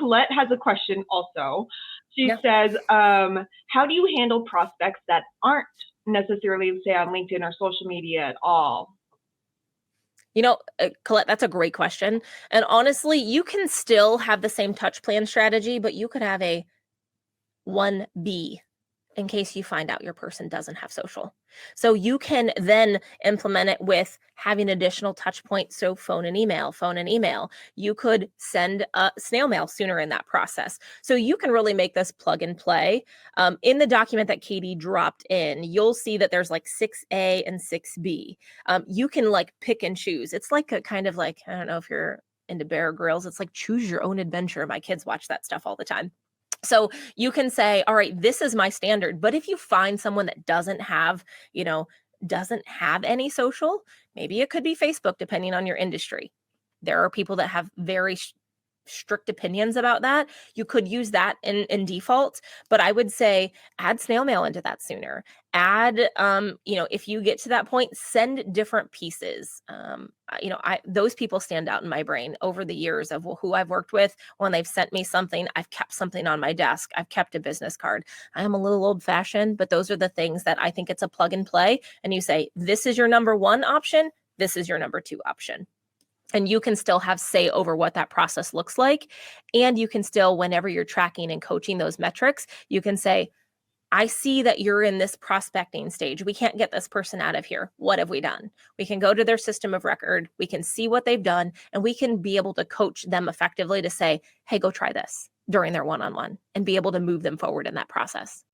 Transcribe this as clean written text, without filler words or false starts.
Collette has a question also. She Yeah. says, how do you handle prospects that aren't necessarily, say, on LinkedIn or social media at all? Collette, that's a great question. And honestly, you can still have the same touch plan strategy, but you could have a 1B in case you find out your person doesn't have social. So you can then implement it with having additional touch points. So phone and email, phone and email. You could send a snail mail sooner in that process. So you can really make this plug and play. In the document that Katie dropped in, you'll see that there's like 6A and 6B. You can like pick and choose. It's like a kind of like, I don't know if you're into Bear Grylls. It's like choose your own adventure. My kids watch that stuff all the time. So you can say, all right, this is my standard. But if you find someone that doesn't have any social, maybe it could be Facebook, depending on your industry. There are people that have very strict opinions about that. You could use that in default, but I would say add snail mail into that sooner. Add, if you get to that point, send different pieces. Those people stand out in my brain over the years of who I've worked with. When they've sent me something, I've kept something on my desk. I've kept a business card. I am a little old fashioned, but those are the things that I think it's a plug and play. And you say, this is your number one option. This is your number two option. And you can still have say over what that process looks like. And you can still, whenever you're tracking and coaching those metrics, you can say, I see that you're in this prospecting stage. We can't get this person out of here. What have we done? We can go to their system of record. We can see what they've done, and we can be able to coach them effectively to say, hey, go try this during their one-on-one and be able to move them forward in that process.